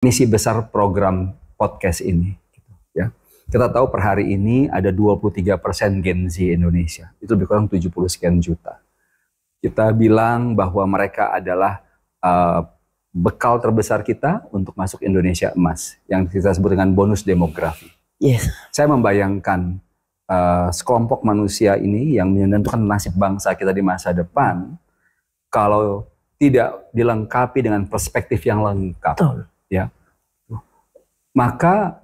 misi besar program podcast ini. Gitu, ya. Kita tahu per hari ini ada 23% Gen Z Indonesia. Itu lebih kurang 70 sekian juta. Kita bilang bahwa mereka adalah bekal terbesar kita untuk masuk Indonesia Emas. Yang kita sebut dengan bonus demografi. Yes. Saya membayangkan sekelompok manusia ini yang menentukan nasib bangsa kita di masa depan, kalau tidak dilengkapi dengan perspektif yang lengkap, ya, maka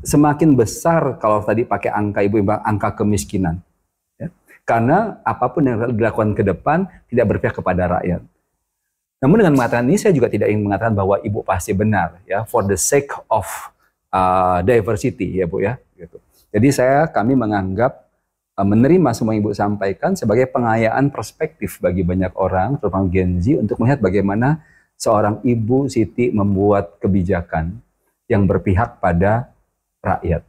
semakin besar kalau tadi pakai angka ibu angka kemiskinan, ya. Karena apapun yang dilakukan ke depan tidak berpihak kepada rakyat. Namun dengan mengatakan ini saya juga tidak ingin mengatakan bahwa ibu pasti benar, ya, for the sake of diversity, ya bu ya, gitu. Jadi kami menganggap menerima semua yang ibu sampaikan sebagai pengayaan perspektif bagi banyak orang, terutama Gen Z, untuk melihat bagaimana seorang ibu Siti membuat kebijakan yang berpihak pada rakyat.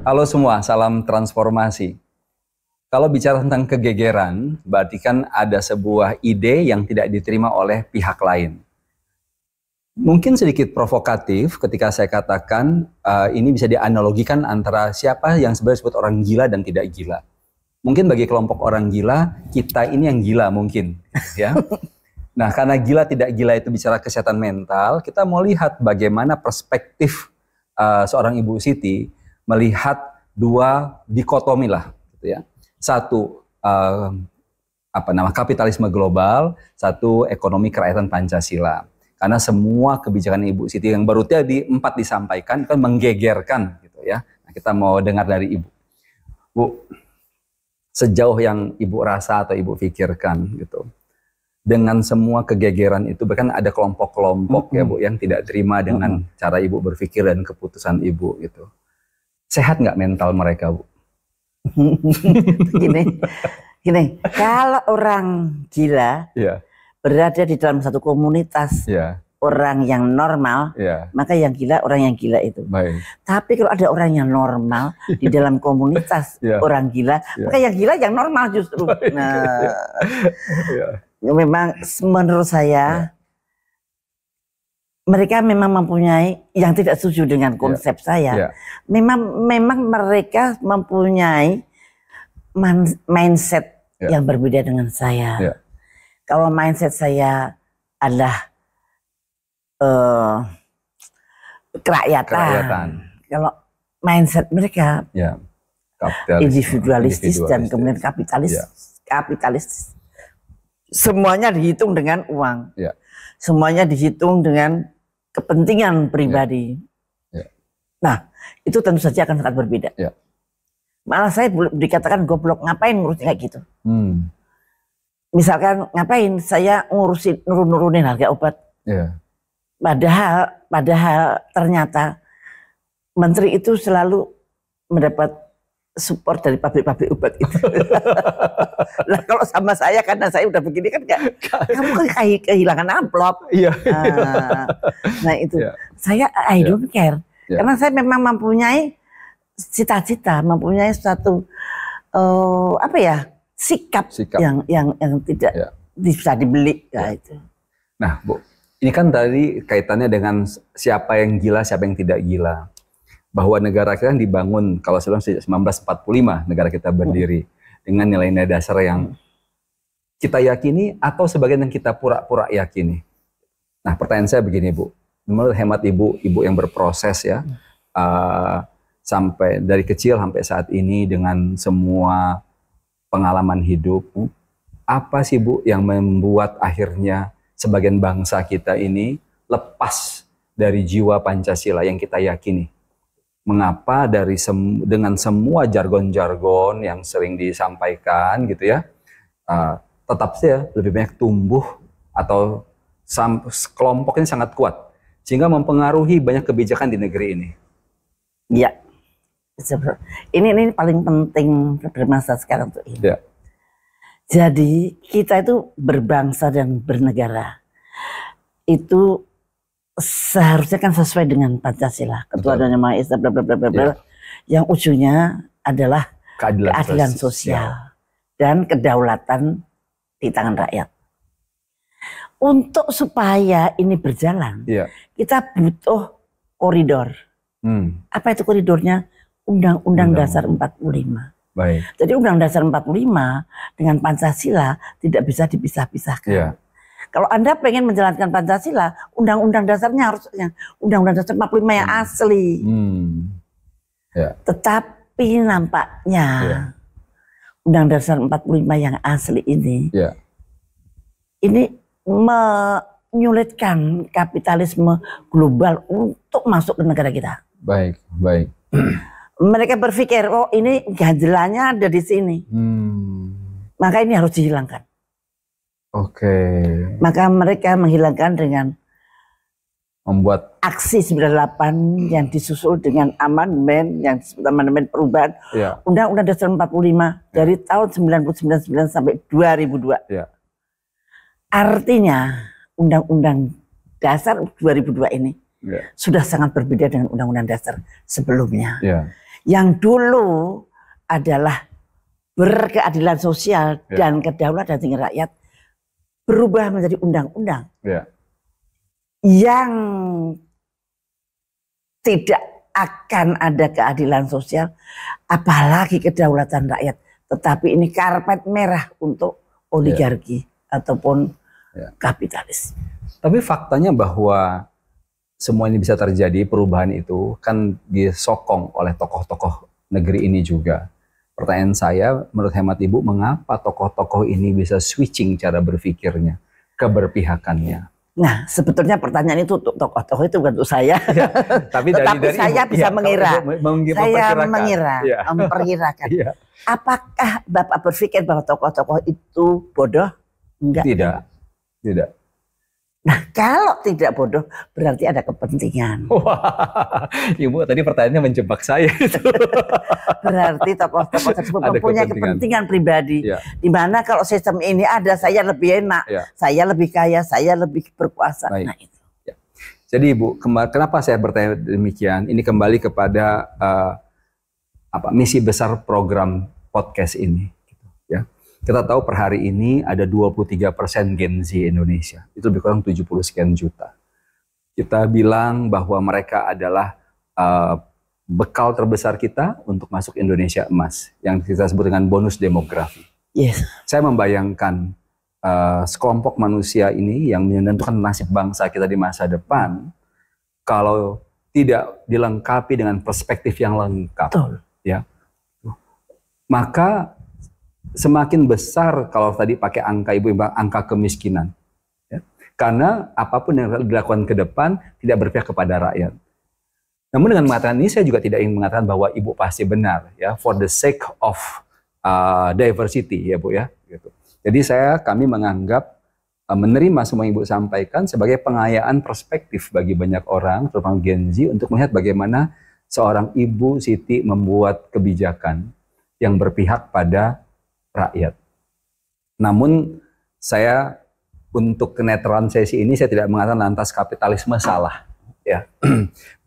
Halo semua, salam transformasi. Kalau bicara tentang kegegeran, berarti kan ada sebuah ide yang tidak diterima oleh pihak lain. Mungkin sedikit provokatif ketika saya katakan ini bisa dianalogikan antara siapa yang sebenarnya disebut orang gila dan tidak gila. Mungkin bagi kelompok orang gila, kita ini yang gila mungkin, ya. Nah, karena gila tidak gila itu bicara kesehatan mental, kita mau lihat bagaimana perspektif seorang Ibu Siti melihat dua dikotomi lah, gitu ya. Satu kapitalisme global, satu ekonomi kerakyatan Pancasila. Karena semua kebijakan Ibu Siti yang baru tadi 4 disampaikan kan menggegerkan, gitu ya. Nah, kita mau dengar dari Ibu. Bu, sejauh yang Ibu rasa atau Ibu pikirkan, gitu, dengan semua kegegeran itu, bahkan ada kelompok-kelompok ya Bu yang tidak terima dengan cara Ibu berpikir dan keputusan Ibu, gitu. Sehat nggak mental mereka, Bu? Gini, kalau orang gila berada di dalam satu komunitas orang yang normal, maka yang gila orang yang gila itu. Baik. Tapi kalau ada orang yang normal di dalam komunitas orang gila, maka yang gila yang normal justru. Nah, memang menurut saya mereka memang mempunyai yang tidak setuju dengan konsep saya. Memang mereka mempunyai mindset yang berbeda dengan saya. Kalau mindset saya adalah kerakyatan. Kalau mindset mereka individualistis dan kemudian kapitalis. Semuanya dihitung dengan uang. Semuanya dihitung dengan kepentingan pribadi. Nah, itu tentu saja akan sangat berbeda. Malah saya dikatakan goblok, ngapain ngurusin kayak gitu. Misalkan ngapain saya ngurusin nurunin harga obat. Padahal ternyata menteri itu selalu mendapat support dari pabrik-pabrik obat itu. Nah, kalau sama saya karena saya udah begini kan kamu kan kehilangan amplop. Nah itu saya I don't care karena saya memang mempunyai cita-cita, mempunyai suatu sikap yang tidak bisa dibeli itu. Nah, Bu, ini kan tadi kaitannya dengan siapa yang gila, siapa yang tidak gila. Bahwa negara kita dibangun kalau sebelum 1945 negara kita berdiri dengan nilai-nilai dasar yang kita yakini atau sebagian yang kita pura-pura yakini. Nah, pertanyaan saya begini, Bu. Menurut hemat Ibu yang berproses ya, sampai dari kecil sampai saat ini dengan semua pengalaman hidup, apa sih Bu yang membuat akhirnya sebagian bangsa kita ini lepas dari jiwa Pancasila yang kita yakini? Mengapa dengan semua jargon-jargon yang sering disampaikan gitu ya, tetap saja lebih banyak tumbuh atau kelompok ini sangat kuat sehingga mempengaruhi banyak kebijakan di negeri ini. Iya, ini paling penting bermasa sekarang tuh ini. Jadi kita itu berbangsa dan bernegara itu seharusnya kan sesuai dengan Pancasila, Ketuhanan Yang Maha Esa, bla bla bla bla, yang ujungnya adalah keadilan sosial dan kedaulatan di tangan rakyat. Untuk supaya ini berjalan, kita butuh koridor. Apa itu koridornya? Undang-Undang Dasar 45. Baik. Jadi Undang-Undang Dasar 45 dengan Pancasila tidak bisa dipisah-pisahkan. Kalau Anda pengen menjalankan Pancasila, Undang-Undang Dasarnya harusnya Undang-Undang Dasar 45 yang asli. Tetapi nampaknya Undang-Undang Dasar 45 yang asli ini, ini menyulitkan kapitalisme global untuk masuk ke negara kita. Baik, baik. Mereka berpikir, oh ini ganjelannya ada di sini. Maka ini harus dihilangkan. Oke. Maka mereka menghilangkan dengan membuat aksi 98 yang disusul dengan amandemen yang disebut amandemen perubahan Undang-Undang Dasar 45 dari tahun 1999 sampai 2002. Artinya Undang-Undang Dasar 2002 ini sudah sangat berbeda dengan Undang-Undang Dasar sebelumnya. Yang dulu adalah berkeadilan sosial dan kedaulatan tinggi rakyat berubah menjadi undang-undang yang tidak akan ada keadilan sosial, apalagi kedaulatan rakyat. Tetapi ini karpet merah untuk oligarki ataupun kapitalis. Tapi faktanya bahwa semua ini bisa terjadi, perubahan itu kan disokong oleh tokoh-tokoh negeri ini juga. Pertanyaan saya, menurut hemat Ibu, mengapa tokoh-tokoh ini bisa switching cara berpikirnya, keberpihakannya? Nah, sebetulnya pertanyaan itu untuk tokoh-tokoh itu bukan untuk saya. Tapi dari saya Ibu, bisa mengira. Saya memperkirakan. Apakah Bapak berpikir bahwa tokoh-tokoh itu bodoh? Enggak. Tidak. Nah, kalau tidak bodoh berarti ada kepentingan. Wah, Ibu tadi pertanyaannya menjebak saya. Berarti tokoh-tokoh tersebut mempunyai kepentingan pribadi. Di mana kalau sistem ini ada, saya lebih enak, saya lebih kaya, saya lebih berkuasa. Nah, itu. Jadi Ibu, kenapa saya bertanya demikian? Ini kembali kepada misi besar program podcast ini. Kita tahu per hari ini ada 23% Gen Z Indonesia. Itu lebih kurang 70 sekian juta. Kita bilang bahwa mereka adalah bekal terbesar kita untuk masuk Indonesia emas. Yang kita sebut dengan bonus demografi. Saya membayangkan sekelompok manusia ini yang menentukan nasib bangsa kita di masa depan, kalau tidak dilengkapi dengan perspektif yang lengkap, maka semakin besar kalau tadi pakai angka Ibu, angka kemiskinan. Karena apapun yang dilakukan ke depan tidak berpihak kepada rakyat. Namun dengan mengatakan ini, saya juga tidak ingin mengatakan bahwa Ibu pasti benar, for the sake of diversity, ya Bu ya. Gitu. Jadi kami menganggap menerima semua yang Ibu sampaikan sebagai pengayaan perspektif bagi banyak orang, terutama Gen Z, untuk melihat bagaimana seorang Ibu Siti membuat kebijakan yang berpihak pada rakyat. Namun saya untuk kenetralan sesi ini saya tidak mengatakan lantas kapitalisme salah.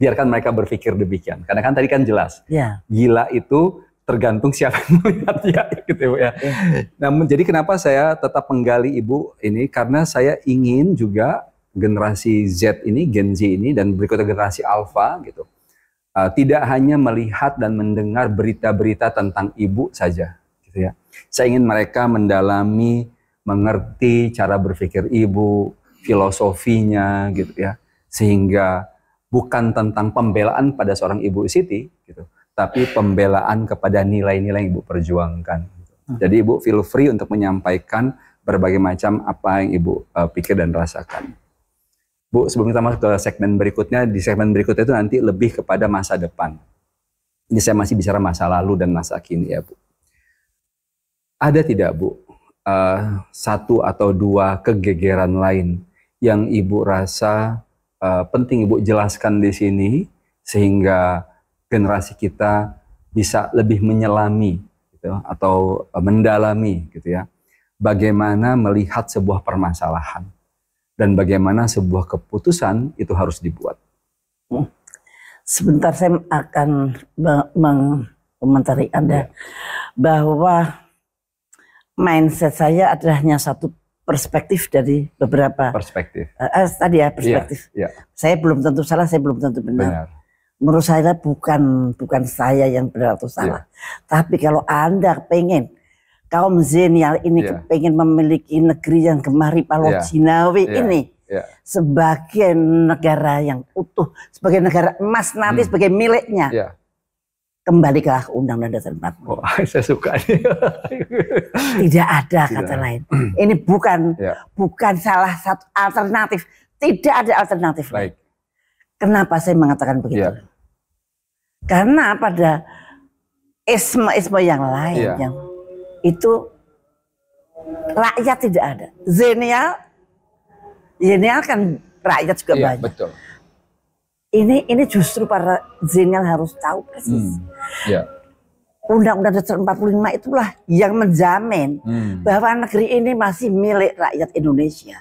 Biarkan mereka berpikir demikian. Karena kan tadi kan jelas, gila itu tergantung siapa yang melihatnya, gitu ya. Namun jadi kenapa saya tetap menggali Ibu ini, karena saya ingin juga generasi Z ini, Gen Z ini, dan berikutnya generasi Alpha gitu, tidak hanya melihat dan mendengar berita-berita tentang Ibu saja, gitu ya. Saya ingin mereka mendalami, mengerti cara berpikir Ibu, filosofinya, gitu ya, sehingga bukan tentang pembelaan pada seorang Ibu Siti, gitu, tapi pembelaan kepada nilai-nilai yang Ibu perjuangkan. Jadi Ibu feel free untuk menyampaikan berbagai macam apa yang Ibu pikir dan rasakan. Bu, sebelum kita masuk ke segmen berikutnya, di segmen berikutnya itu nanti lebih kepada masa depan. Ini saya masih bicara masa lalu dan masa kini ya Bu. Ada tidak Bu, satu atau dua kegegeran lain yang Ibu rasa penting Ibu jelaskan di sini, sehingga generasi kita bisa lebih menyelami gitu, atau mendalami gitu ya, bagaimana melihat sebuah permasalahan dan bagaimana sebuah keputusan itu harus dibuat. Sebentar saya akan komentari Anda bahwa mindset saya adalah hanya satu perspektif dari beberapa perspektif. Tadi ya perspektif. Saya belum tentu salah, saya belum tentu benar. Menurut saya bukan saya yang benar atau salah. Tapi kalau Anda pengen kaum zenial ini pengen memiliki negeri yang gemari Palo Jinawi ini sebagai negara yang utuh, sebagai negara emas nanti sebagai miliknya. Kembalilah ke Undang-Undang Dasar 45. Oh, saya suka. Tidak ada kata lain. Ini bukan salah satu alternatif. Tidak ada alternatif lain. Kenapa saya mengatakan begitu? Karena pada isme-isme yang lain yang itu rakyat tidak ada. Zenial kan rakyat juga banyak. Betul. Ini justru para zenial harus tahu persis. Undang-Undang Dasar 45 itulah yang menjamin bahwa negeri ini masih milik rakyat Indonesia.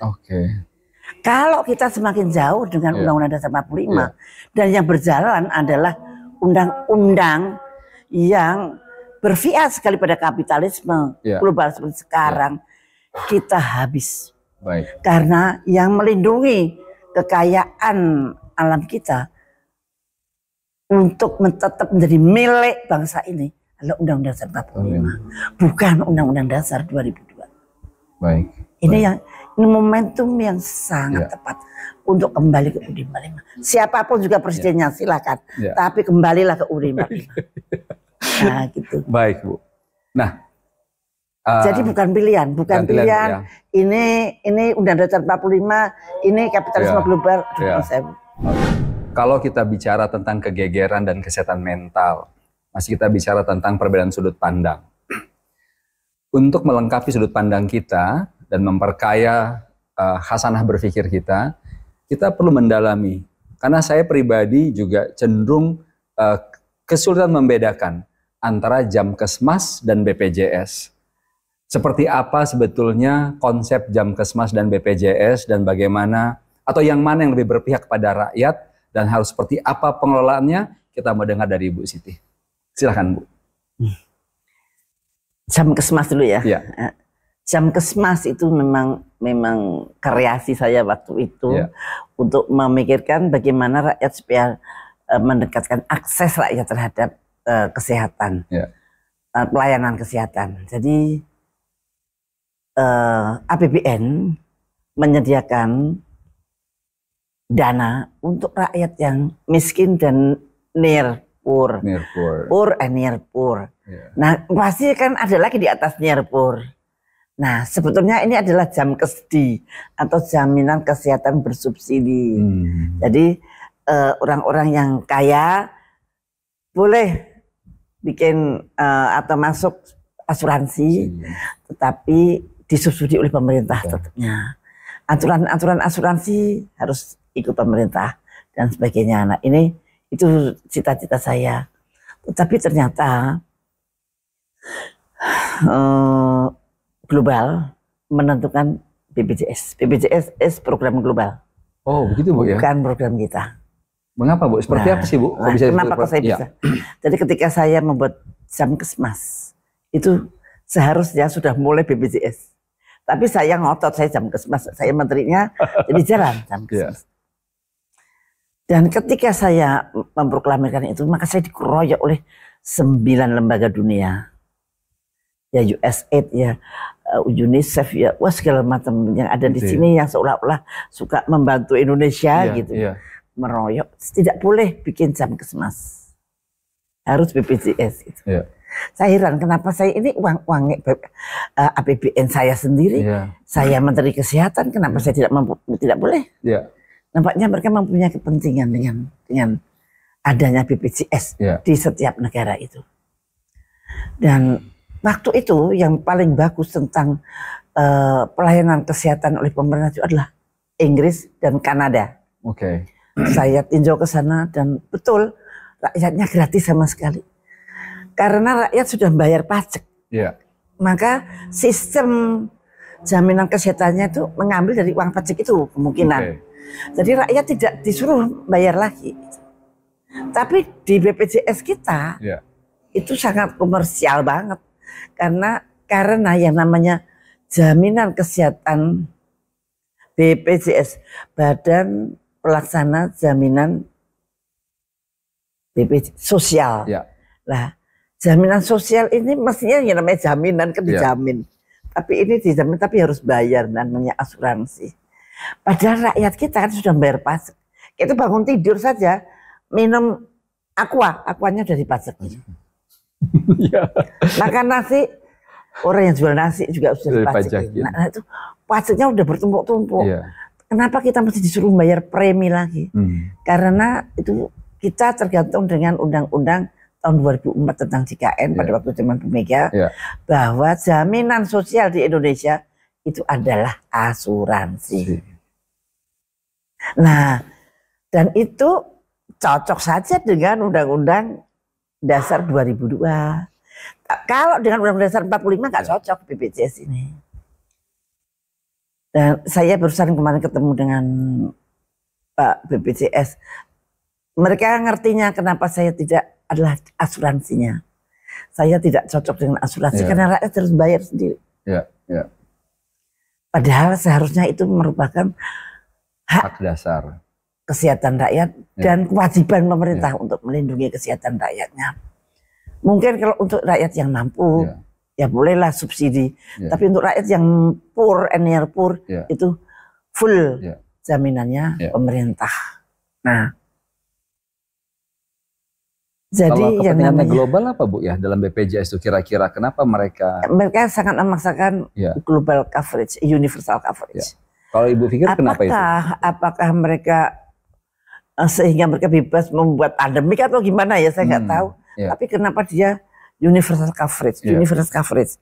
Kalau kita semakin jauh dengan Undang-Undang Dasar 45 dan yang berjalan adalah undang-undang yang berpihak sekali pada kapitalisme global seperti sekarang, kita habis. Karena yang melindungi kekayaan alam kita untuk tetap menjadi milik bangsa ini adalah Undang-Undang Dasar 45, bukan Undang-Undang Dasar 2002. Ini momentum yang sangat tepat untuk kembali ke UUD 45. Siapapun juga presidennya silakan, tapi kembalilah ke UUD 45. Nah, gitu. Baik, Bu. Nah, jadi bukan pilihan. Ini Undang-Undang Dasar 45, ini kapitalisme global. Kalau kita bicara tentang kegegeran dan kesehatan mental, masih kita bicara tentang perbedaan sudut pandang. Untuk melengkapi sudut pandang kita dan memperkaya khasanah berpikir kita perlu mendalami. Karena saya pribadi juga cenderung kesulitan membedakan antara Jamkesmas dan BPJS. Seperti apa sebetulnya konsep Jamkesmas dan BPJS dan bagaimana atau yang mana yang lebih berpihak kepada rakyat dan harus seperti apa pengelolaannya, kita mau dengar dari Ibu Siti. Silakan, Bu. Jamkesmas dulu ya. Jamkesmas itu memang kreasi saya waktu itu untuk memikirkan bagaimana rakyat supaya mendekatkan akses rakyat terhadap kesehatan, pelayanan kesehatan. Jadi APBN menyediakan dana untuk rakyat yang miskin dan near poor. Poor and near poor. Nah, pasti kan ada lagi di atas near poor. Nah, sebetulnya ini adalah Jamkesdi atau jaminan kesehatan bersubsidi. Jadi orang-orang yang kaya boleh bikin atau masuk asuransi, tetapi disubsidi oleh pemerintah tetapnya. Aturan asuransi harus ikut pemerintah dan sebagainya. Nah, itu cita-cita saya. Tetapi ternyata global menentukan BPJS. BPJS program global. Oh, begitu, Bu, ya? Bukan program kita. Mengapa, Bu? Seperti apa sih, Bu? Kenapa kok saya bisa? Jadi ketika saya membuat Jamkesmas, itu seharusnya sudah mulai BPJS. Tapi saya ngotot, saya Jamkesmas, saya menterinya, jadi jalan Jamkesmas. Dan ketika saya memproklamirkan itu, maka saya dikeroyok oleh 9 lembaga dunia. Ya USAID, ya UNICEF, ya segala macam yang ada di sini yang seolah-olah suka membantu Indonesia gitu. Meroyok, tidak boleh bikin Jamkesmas. Harus BPJS gitu. Saya heran kenapa saya ini uang APBN saya sendiri, saya Menteri Kesehatan, kenapa saya tidak boleh? Nampaknya mereka mempunyai kepentingan dengan adanya BPJS di setiap negara itu. Dan waktu itu yang paling bagus tentang pelayanan kesehatan oleh pemerintah itu adalah Inggris dan Kanada. Saya tinjau ke sana dan betul rakyatnya gratis sama sekali. Karena rakyat sudah bayar pajak, maka sistem jaminan kesehatannya itu mengambil dari uang pajak itu kemungkinan. Jadi rakyat tidak disuruh bayar lagi. Tapi di BPJS kita itu sangat komersial banget. Karena yang namanya jaminan kesehatan BPJS, Badan Pelaksana Jaminan BPJS Sosial. Ya. Lah, jaminan sosial ini mestinya yang namanya jaminan kan dijamin. Tapi ini dijamin tapi harus bayar, namanya asuransi. Padahal rakyat kita kan sudah bayar pajak. Kita bangun tidur saja minum aquanya dari pajak. Makan nasi, orang yang jual nasi juga sudah dipajakin. Nah, itu pajaknya udah bertumpuk-tumpuk. Kenapa kita mesti disuruh bayar premi lagi? Karena itu kita tergantung dengan undang-undang tahun 2004 tentang JKN pada waktu zaman Bu Mega, bahwa jaminan sosial di Indonesia itu adalah asuransi. Nah, dan itu cocok saja dengan Undang-Undang Dasar 2002. Kalau dengan Undang-Undang Dasar 45 nggak cocok BPJS ini. Dan saya barusan kemarin ketemu dengan Pak BPJS. Mereka ngertinya kenapa saya tidak adalah asuransinya. Saya tidak cocok dengan asuransi karena rakyat harus bayar sendiri. Padahal seharusnya itu merupakan hak dasar kesehatan rakyat dan kewajiban pemerintah untuk melindungi kesehatan rakyatnya. Mungkin kalau untuk rakyat yang mampu, ya bolehlah subsidi. Tapi untuk rakyat yang poor and near poor itu full jaminannya pemerintah. Nah, jadi kalau kepentingannya yang global apa Bu ya dalam BPJS itu kira-kira kenapa mereka sangat memaksakan global coverage, universal coverage. Kalau Ibu pikir kenapa itu? Apakah mereka sehingga mereka bebas membuat pandemik atau gimana ya saya nggak tahu. Tapi kenapa dia universal coverage? Universal coverage.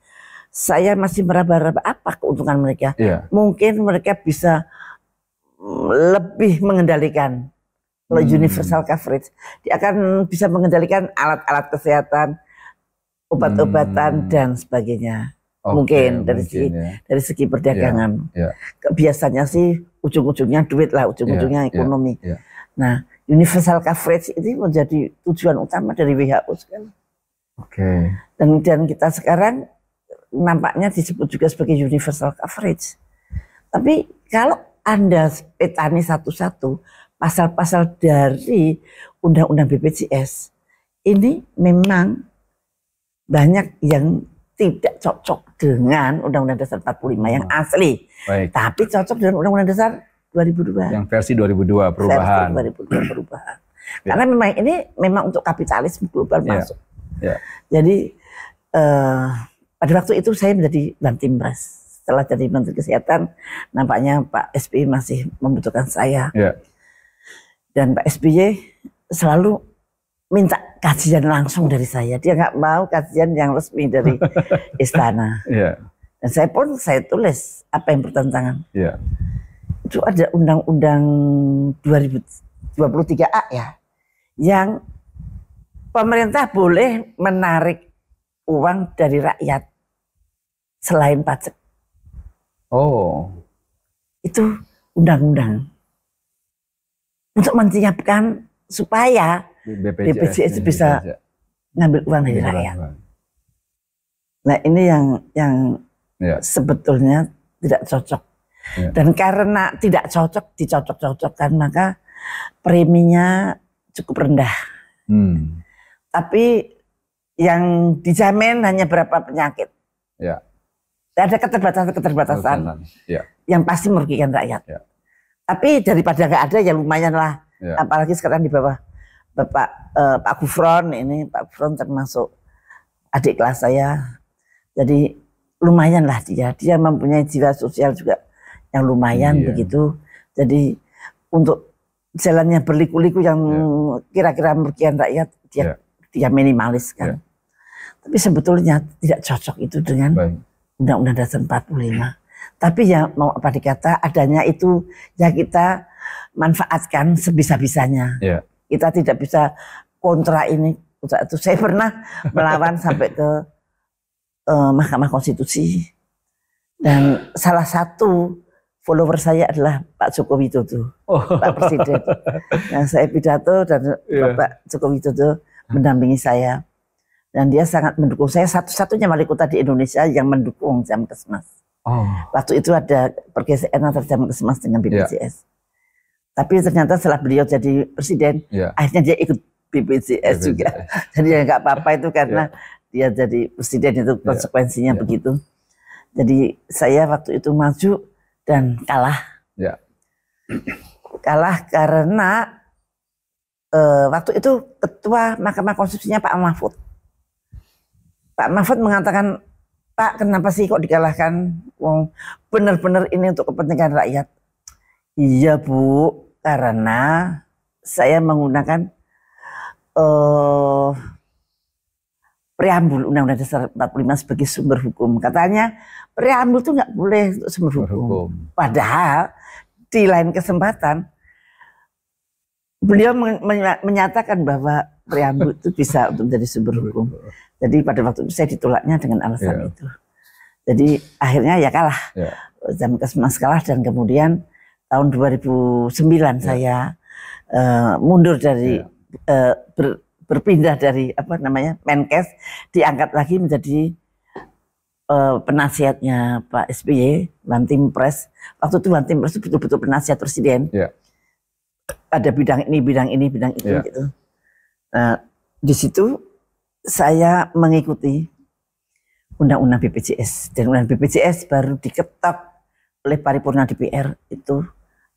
Saya masih meraba-raba apa keuntungan mereka. Mungkin mereka bisa lebih mengendalikan. Kalau universal coverage, dia akan bisa mengendalikan alat-alat kesehatan, obat-obatan dan sebagainya. Mungkin dari segi perdagangan. Biasanya sih ujung-ujungnya duit lah, ujung-ujungnya ekonomi. Nah, universal coverage ini menjadi tujuan utama dari WHO sekarang. Dan kita sekarang nampaknya disebut juga sebagai universal coverage. Tapi kalau Anda petani satu-satu pasal-pasal dari Undang-Undang BPJS ini memang banyak yang tidak cocok dengan Undang-Undang Dasar 45 yang asli. Tapi cocok dengan Undang-Undang Dasar 2002. Yang versi 2002 perubahan. Versi 2002 perubahan. Karena memang ini memang untuk kapitalisme global masuk. Jadi pada waktu itu saya menjadi Bantimbras. Setelah jadi Menteri Kesehatan, nampaknya Pak SBY masih membutuhkan saya. Dan Pak SBY selalu minta kajian langsung dari saya. Dia nggak mau kajian yang resmi dari istana. Dan saya tulis apa yang bertentangan. Itu ada Undang-Undang 2023A ya, yang pemerintah boleh menarik uang dari rakyat selain pajak. Itu undang-undang untuk menyiapkan supaya BPJS bisa ngambil uang dari rakyat. Nah ini yang sebetulnya tidak cocok. Dan karena tidak cocok dicocok-cocokkan maka preminya cukup rendah. Tapi yang dijamin hanya berapa penyakit. Ada keterbatasan yang pasti merugikan rakyat. Tapi daripada nggak ada ya lumayan lah. Apalagi sekarang di bawah Pak Gufron ini, Pak Gufron termasuk adik kelas saya. Jadi lumayan lah dia mempunyai jiwa sosial juga yang lumayan begitu. Jadi untuk jalannya berliku-liku yang kira-kira merugikan rakyat dia minimalis kan. Tapi sebetulnya tidak cocok itu dengan Undang-Undang Dasar 45. Tapi ya mau apa dikata adanya itu ya kita manfaatkan sebisa-bisanya. Kita tidak bisa kontra ini. Itu saya pernah melawan sampai ke Mahkamah Konstitusi. Dan salah satu follower saya adalah Pak Joko Widodo, Pak Presiden. Yang saya pidato dan Bapak Joko Widodo mendampingi saya. Dan dia sangat mendukung. Saya satu-satunya wali kota di Indonesia yang mendukung Jamkesmas. Waktu itu ada pergeseran antara Jamkesmas dengan BPJS. Tapi ternyata setelah beliau jadi presiden, akhirnya dia ikut BPJS juga. Jadi ya nggak apa-apa itu karena dia jadi presiden, itu konsekuensinya begitu. Jadi saya waktu itu maju dan kalah. Kalah karena waktu itu ketua Mahkamah Konstitusinya Pak Mahfud. Pak Mahfud mengatakan, Pak, kenapa sih kok dikalahkan? Wong benar-benar ini untuk kepentingan rakyat. Iya Bu, karena saya menggunakan preambul Undang-Undang Dasar 45 sebagai sumber hukum. Katanya preambul itu nggak boleh untuk sumber hukum. Padahal di lain kesempatan beliau menyatakan bahwa preambul itu bisa untuk menjadi sumber hukum. Jadi pada waktu itu saya ditolaknya dengan alasan itu. Jadi akhirnya ya kalah. Jamkesmas kalah dan kemudian tahun 2009 saya mundur dari berpindah dari Menkes, diangkat lagi menjadi penasihatnya Pak SBY, Bantimpres. Waktu itu Bantimpres itu betul-betul penasihat presiden. Ada bidang ini, bidang ini, bidang itu gitu. Nah, di situ saya mengikuti Undang-Undang BPJS, dan Undang BPJS baru diketok oleh paripurna DPR itu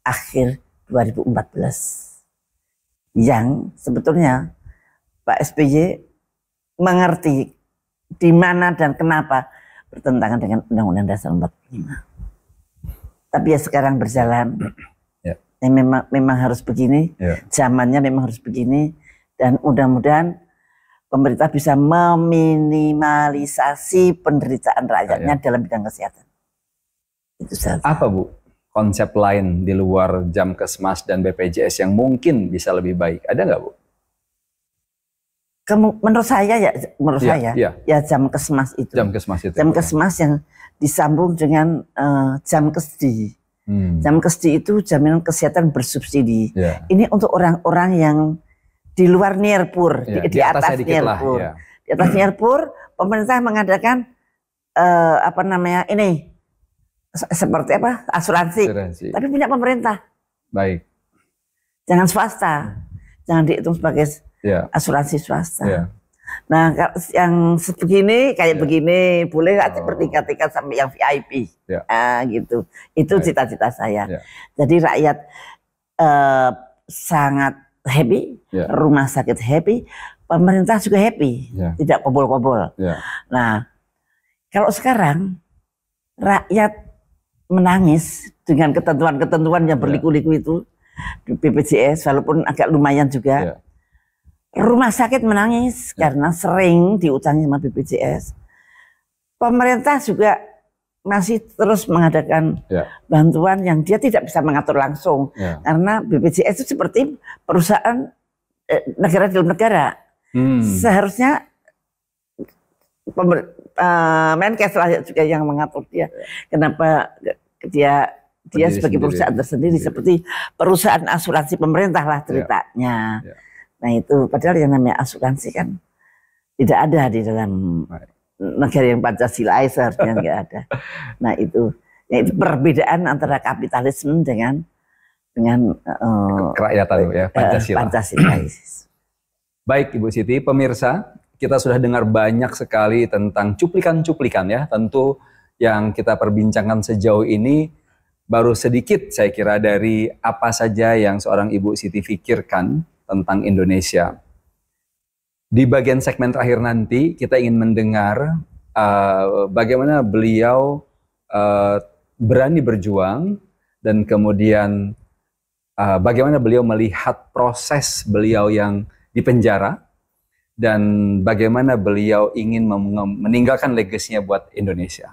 akhir 2014. Yang sebetulnya Pak SBY mengerti di mana dan kenapa bertentangan dengan Undang-Undang Dasar 45. Tapi ya sekarang berjalan. Memang harus begini, zamannya memang harus begini, dan mudah-mudahan pemerintah bisa meminimalisasi penderitaan rakyatnya dalam bidang kesehatan. Itu saja. Apa Bu konsep lain di luar Jamkesmas dan BPJS yang mungkin bisa lebih baik? Ada nggak Bu? Menurut saya Jamkesmas itu. Jamkesmas yang disambung dengan Jamkesdi. Jamkesdi itu jaminan kesehatan bersubsidi. Ini untuk orang-orang yang di luar Nirpur, di atas Nirpur. Di atas Nirpur, pemerintah mengadakan ini seperti asuransi. Tapi punya pemerintah. Baik. Jangan swasta, jangan dihitung sebagai asuransi swasta. Nah, yang sebegini kayak begini boleh nggak bertingkat-tingkat sampai yang VIP, gitu. Itu cita-cita saya. Jadi rakyat sangat happy, rumah sakit happy, pemerintah juga happy, tidak kobol-kobol. Nah, kalau sekarang rakyat menangis dengan ketentuan-ketentuan yang berliku-liku itu di BPJS, walaupun agak lumayan juga. Rumah sakit menangis karena sering diutangi sama BPJS. Pemerintah juga masih terus mengadakan bantuan yang dia tidak bisa mengatur langsung. Karena BPJS itu seperti perusahaan negara dalam negara. Seharusnya Menkes juga yang mengatur dia. Kenapa dia sebagai perusahaan tersendiri seperti perusahaan asuransi pemerintah lah ceritanya. Nah itu padahal yang namanya asuransi kan tidak ada di dalam negara yang Pancasila, seharusnya nggak ada. Nah itu perbedaan antara kapitalisme dengan kerakyatan Pancasila. Baik Ibu Siti, pemirsa, kita sudah dengar banyak sekali tentang cuplikan-cuplikan ya. Tentu yang kita perbincangkan sejauh ini baru sedikit saya kira dari apa saja yang seorang Ibu Siti pikirkan tentang Indonesia. Di bagian segmen terakhir nanti kita ingin mendengar bagaimana beliau berani berjuang dan kemudian bagaimana beliau melihat proses beliau yang dipenjara dan bagaimana beliau ingin meninggalkan legasinya buat Indonesia.